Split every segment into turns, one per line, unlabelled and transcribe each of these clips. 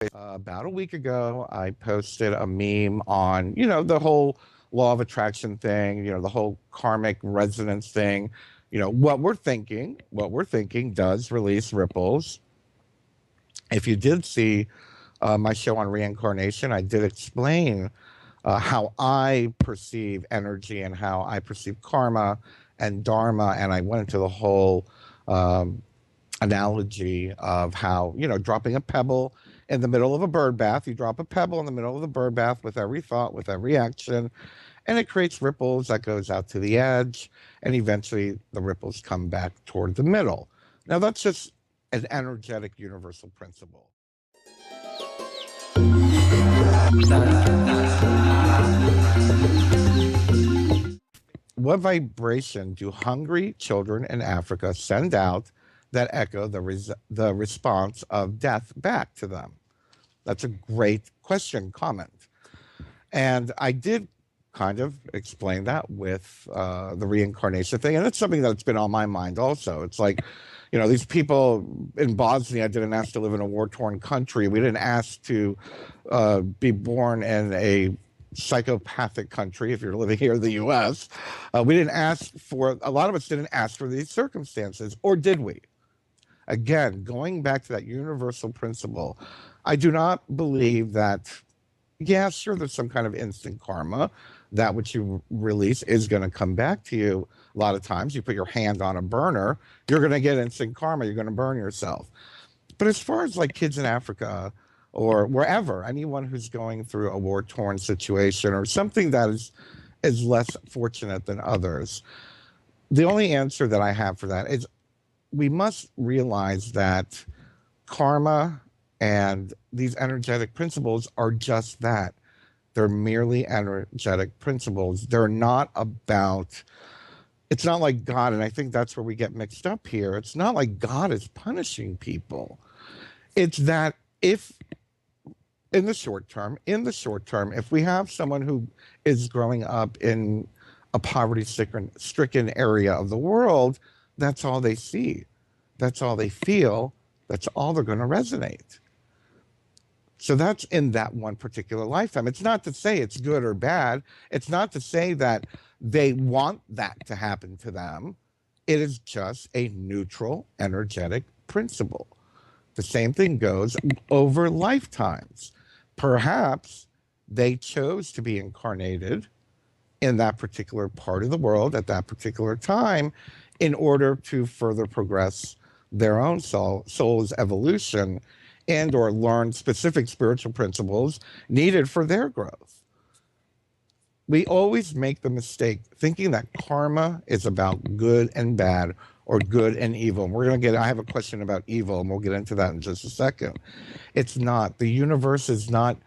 About a week ago, I posted a meme on, the whole law of attraction thing, the whole karmic resonance thing. What we're thinking does release ripples. If you did see my show on reincarnation, I did explain how I perceive energy and how I perceive karma and dharma. And I went into the whole um, analogy of how, dropping a pebble in the middle of a bird bath, you drop a pebble in the middle of the bird bath with every thought, with every action, and it creates ripples that goes out to the edge, and eventually the ripples come back toward the middle. Now, that's just an energetic universal principle. What vibration do hungry children in Africa send out that echo the response of death back to them? That's a great question, comment. And I did kind of explain that with the reincarnation thing. And it's something that's been on my mind also. It's like, these people in Bosnia didn't ask to live in a war torn country. We didn't ask to be born in a psychopathic country if you're living here in the US. We didn't ask for, a lot of us didn't ask for these circumstances, or did we? Again, going back to that universal principle, I do not believe that, yeah, sure, there's some kind of instant karma. That which you release is going to come back to you. A lot of times, you put your hand on a burner, you're going to get instant karma. You're going to burn yourself. But as far as like kids in Africa or wherever, anyone who's going through a war torn situation or something that is less fortunate than others, the only answer that I have for that is we must realize that karma and these energetic principles are just that. They're merely energetic principles. They're not about, it's not like God. And I think that's where we get mixed up here. It's not like God is punishing people. It's that if in the short term, if we have someone who is growing up in a poverty stricken area of the world, that's all they see. That's all they feel. That's all they're going to resonate. So that's in that one particular lifetime. It's not to say it's good or bad. It's not to say that they want that to happen to them. It is just a neutral, energetic principle. The same thing goes over lifetimes. Perhaps they chose to be incarnated in that particular part of the world at that particular time in order to further progress their own soul's evolution and or learn specific spiritual principles needed for their growth. We always make the mistake thinking that karma is about good and bad or good and evil. And I have a question about evil, and we'll get into that in just a second. It's not. The universe is not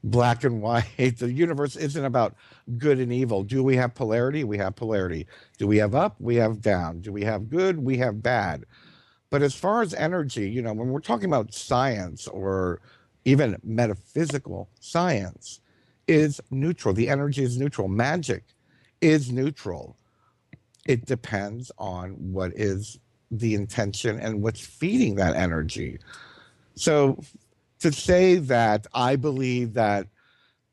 black and white. The universe isn't about good and evil. Do we have polarity? We have polarity. Do we have up? We have down. Do we have good? We have bad. But as far as energy, when we're talking about science or even metaphysical science, is neutral. The energy is neutral. Magic is neutral. It depends on what is the intention and what's feeding that energy. So to say that I believe that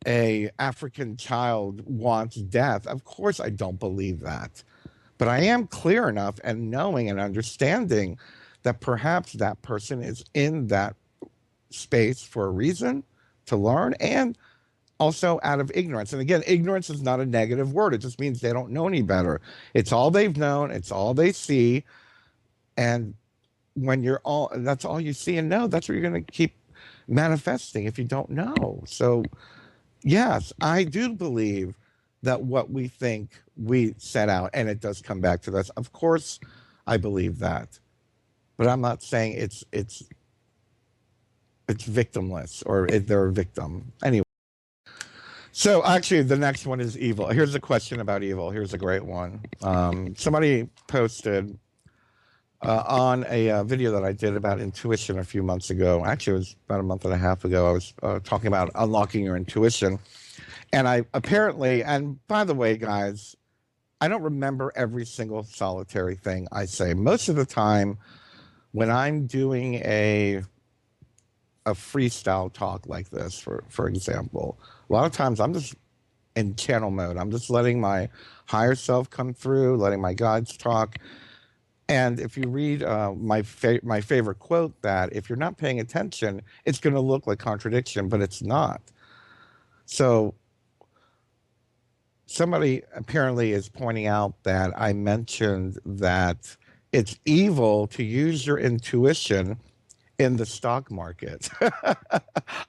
a African child wants death, of course I don't believe that. But I am clear enough and knowing and understanding that perhaps that person is in that space for a reason to learn and also out of ignorance. And again, ignorance is not a negative word. It just means they don't know any better. It's all they've known. It's all they see. And when that's all you see and know, that's what you're going to keep manifesting if you don't know. So yes, I do believe that what we think we set out, and it does come back to us. Of course, I believe that. But I'm not saying it's victimless or they're a victim. Anyway. So actually, the next one is evil. Here's a question about evil. Here's a great one. Somebody posted on a video that I did about intuition a few months ago. Actually, it was about a month and a half ago. I was talking about unlocking your intuition. And I apparently, and by the way, guys, I don't remember every single solitary thing I say. Most of the time, when I'm doing a a freestyle talk like this, for example, a lot of times I'm just in channel mode. I'm just letting my higher self come through, letting my guides talk. And if you read my favorite quote, that if you're not paying attention, it's going to look like contradiction, but it's not. So somebody apparently is pointing out that I mentioned that it's evil to use your intuition in the stock market.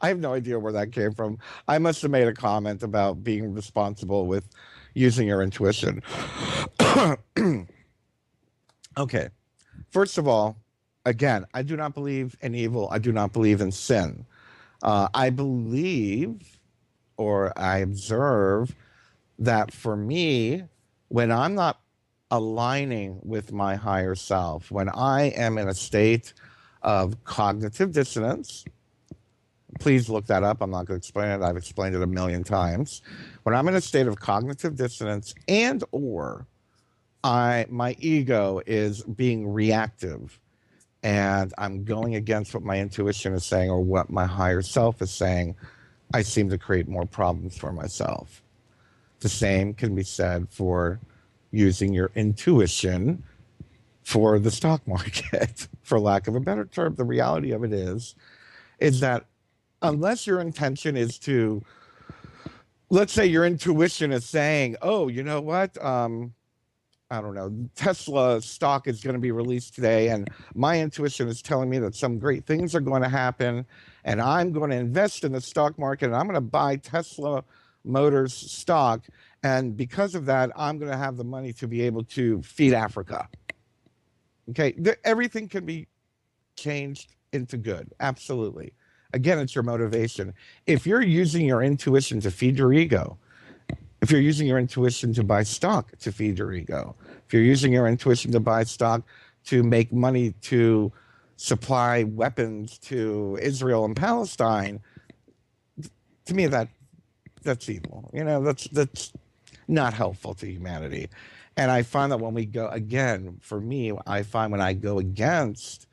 I have no idea where that came from. I must have made a comment about being responsible with using your intuition. Okay. First of all, again, I do not believe in evil. I do not believe in sin. I believe, or I observe, that for me, when I'm not aligning with my higher self, when I am in a state of cognitive dissonance, please look that up. I'm not going to explain it. I've explained it a million times. When I'm in a state of cognitive dissonance, and or my ego is being reactive, and I'm going against what my intuition is saying or what my higher self is saying, I seem to create more problems for myself. The same can be said for using your intuition for the stock market. For lack of a better term, the reality of it is that unless your intention is to, let's say your intuition is saying, oh, you know what? I don't know, Tesla stock is going to be released today, and my intuition is telling me that some great things are going to happen, and I'm going to invest in the stock market, and I'm going to buy Tesla Motors stock, and because of that, I'm going to have the money to be able to feed Africa. Okay, everything can be changed into good, absolutely. Again, it's your motivation. If you're using your intuition to feed your ego, if you're using your intuition to buy stock to feed your ego, if you're using your intuition to buy stock to make money to supply weapons to Israel and Palestine, to me that's evil. You know, that's not helpful to humanity. And I find that when we go, again, for me, I find when I go against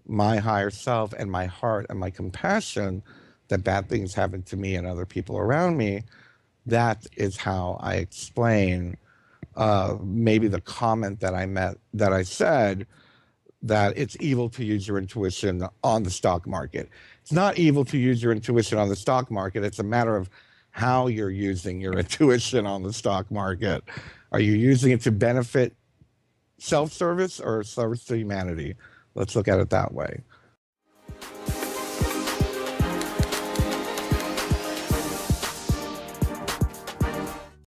my higher self and my heart and my compassion, that bad things happen to me and other people around me. That is how I explain maybe the comment that I said that it's evil to use your intuition on the stock market. It's not evil to use your intuition on the stock market. It's a matter of how you're using your intuition on the stock market. Are you using it to benefit self-service or service to humanity? Let's look at it that way.